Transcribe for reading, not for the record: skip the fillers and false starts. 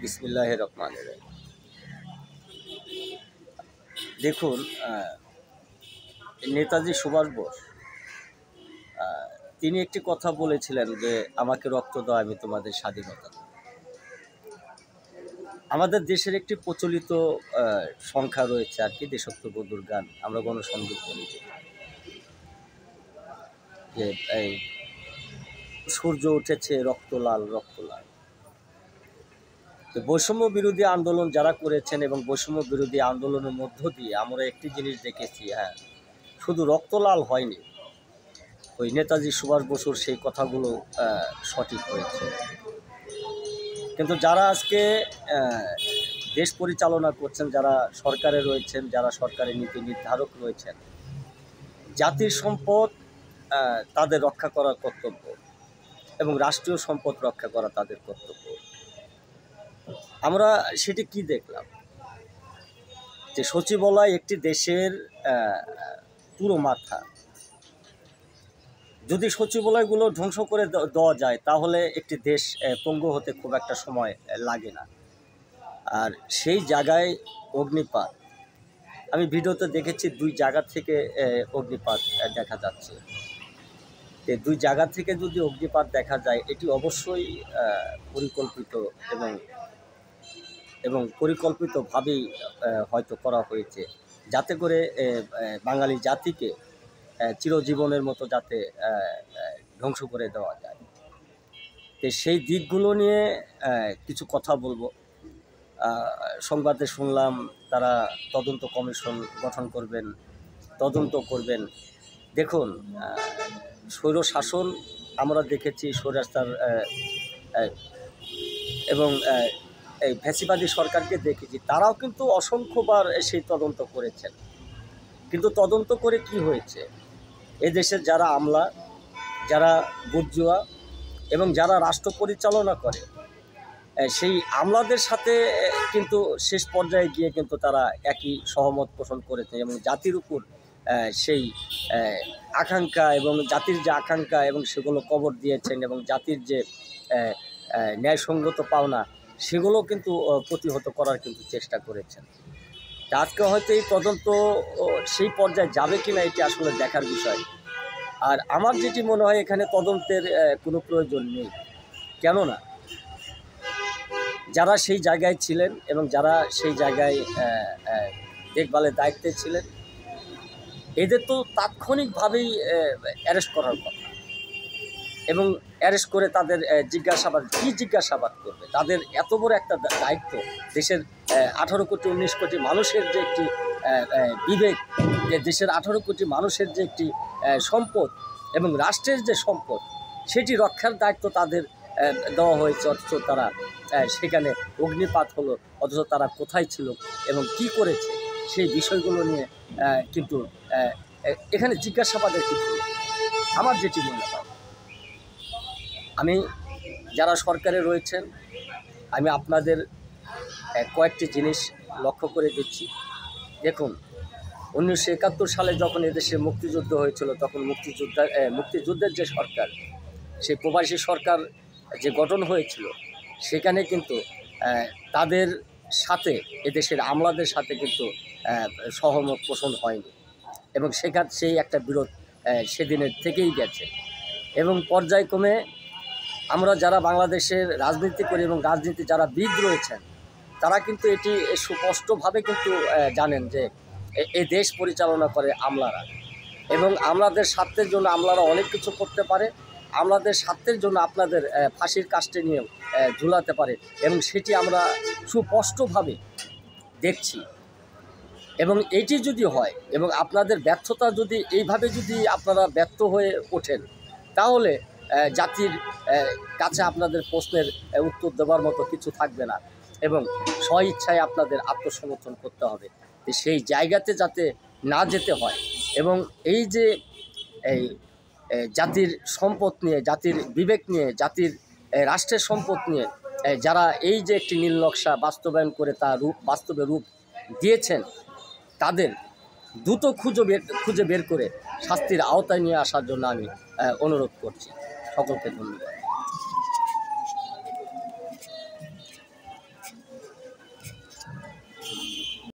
বিসমিল্লাহির রহমানির রহিম। দেখুন, নেতাজি সুভাষ বোস তিনি একটি কথা বলেছিলেন যে আমাকে রক্ত দাও, আমি তোমাদের স্বাধীনতা দেব। আমাদের দেশের একটি প্রচলিত সংখ্যা রয়েছে আর কি, দেশাত্মবোধক গান, আমরা গণসংগীত বলি, যে এই সূর্য উঠেছে রক্ত লাল রক্ত লাল। বৈষম্য বিরোধী আন্দোলন যারা করেছেন এবং বৈষম্য বিরোধী আন্দোলনের মধ্য দিয়ে আমরা একটি জিনিস দেখেছি, শুধু রক্ত লাল হয়নি, ওই নেতাজি সুভাষ বসুর সেই কথাগুলো সঠিক হয়েছে। কিন্তু যারা আজকে দেশ পরিচালনা করছেন, যারা সরকারে রয়েছেন, যারা সরকারের নীতি নির্ধারক রয়েছেন, জাতির সম্পদ তাদের রক্ষা করার কর্তব্য এবং রাষ্ট্রীয় সম্পদ রক্ষা করা তাদের কর্তব্য। আমরা সেটি কি দেখলাম, যে সচিবালয় একটি দেশের পুরো মাথা। যদি সচিবালয়গুলো ধ্বংস করে দেওয়া যায় তাহলে একটি দেশ পঙ্গু হতে খুব একটা সময় লাগে না। আর সেই জায়গায় অগ্নিপাত, আমি ভিডিওতে দেখেছি 2 জায়গা থেকে অগ্নিপাত দেখা যাচ্ছে। এই 2 জায়গা থেকে যদি অগ্নিপাত দেখা যায়, এটি অবশ্যই পরিকল্পিত এবং পরিকল্পিতভাবেই হয়তো করা হয়েছে, যাতে করে বাঙালি জাতিকে চিরজীবনের মতো যাতে ধ্বংস করে দেওয়া যায়। তো সেই দিকগুলো নিয়ে কিছু কথা বলবো। সংবাদে শুনলাম তারা তদন্ত কমিশন গঠন করবেন, তদন্ত করবেন। দেখুন, স্বৈর শাসন আমরা দেখেছি, স্বৈরাচার এবং এই ফ্যাসিবাদী সরকারকে দেখেছি, তারাও কিন্তু অসংখ্যবার সেই তদন্ত করেছেন। কিন্তু তদন্ত করে কি হয়েছে? এদেশের যারা আমলা, যারা বুর্জোয়া এবং যারা রাষ্ট্র পরিচালনা করে, সেই আমলাদের সাথে কিন্তু শেষ পর্যায়ে গিয়ে কিন্তু তারা একই সহমত পোষণ করেছে এবং জাতির উপর সেই আকাঙ্ক্ষা এবং জাতির যে আকাঙ্ক্ষা এবং সেগুলো কবর দিয়েছেন এবং জাতির যে ন্যায়সঙ্গত পাওনা সেগুলো কিন্তু প্রতিহত করার কিন্তু চেষ্টা করেছেন। আজকে হয়তো এই তদন্ত সেই পর্যায়ে যাবে কিনা এটি আসলে দেখার বিষয়। আর আমার যেটি মনে হয়, এখানে তদন্তের কোনো প্রয়োজন নেই। কেননা যারা সেই জায়গায় ছিলেন এবং যারা সেই জায়গায় দেখভালের দায়িত্বে ছিলেন, এদের তো তাৎক্ষণিকভাবেই অ্যারেস্ট করার কথা এবং অ্যারেস্ট করে তাদের জিজ্ঞাসাবাদ করবে। তাদের এত বড় একটা দায়িত্ব, দেশের 18 কোটি 19 কোটি মানুষের যে একটি বিবেক, যে দেশের 18 কোটি মানুষের যে একটি সম্পদ এবং রাষ্ট্রের যে সম্পদ, সেটি রক্ষার দায়িত্ব তাদের দেওয়া হয়েছে। অথচ তারা সেখানে অগ্নিপাত হলো, অথচ তারা কোথায় ছিল এবং কি করেছে সেই বিষয়গুলো নিয়ে কিন্তু এখানে জিজ্ঞাসাবাদের কিছু আমার যেটি মনে হয়। আমি যারা সরকারে রয়েছেন, আমি আপনাদের কয়েকটি জিনিস লক্ষ্য করে দিচ্ছি। দেখুন, 1971 সালে যখন এদেশে মুক্তিযুদ্ধ হয়েছিল, তখন মুক্তিযুদ্ধের যে সরকার, সেই প্রবাসী সরকার যে গঠন হয়েছিল, সেখানে কিন্তু তাদের সাথে এদেশের আমলাদের সাথে কিন্তু সহমত পোষণ হয়নি এবং সেই একটা বিরোধ সেদিনের থেকেই গেছে। এবং পর্যায়ক্রমে আমরা যারা বাংলাদেশের রাজনীতি করি এবং রাজনীতি যারা বিদ রয়েছেন, তারা কিন্তু এটি সুস্পষ্টভাবে কিন্তু জানেন যে এই দেশ পরিচালনা করে আমলারা এবং আমলাদের স্বার্থের জন্য আমলারা অনেক কিছু করতে পারে। আমলাদের স্বার্থের জন্য আপনাদের ফাঁসির কাস্টে নিয়ে ঝুলাতে পারে এবং সেটি আমরা সুস্পষ্টভাবে দেখছি। এবং এইটি যদি হয় এবং আপনাদের ব্যর্থতা যদি এইভাবে যদি আপনারা ব্যর্থ হয়ে ওঠেন, তাহলে জাতির কাছে আপনাদের প্রশ্নের উত্তর দেওয়ার মতো কিছু থাকবে না এবং স্বইচ্ছায় আপনাদের আত্মসমর্থন করতে হবে। সেই জায়গাতে যাতে না যেতে হয় এবং এই যে জাতির সম্পদ নিয়ে, জাতির বিবেক নিয়ে, জাতির রাষ্ট্রের সম্পদ নিয়ে যারা এই যে একটি নীল নকশা বাস্তবায়ন করে তা বাস্তবে রূপ দিয়েছেন, তাদের দ্রুত খুঁজে বের করে শাস্তির আওতায় নিয়ে আসার জন্য আমি অনুরোধ করছি। সকলকে ধন্যবাদ।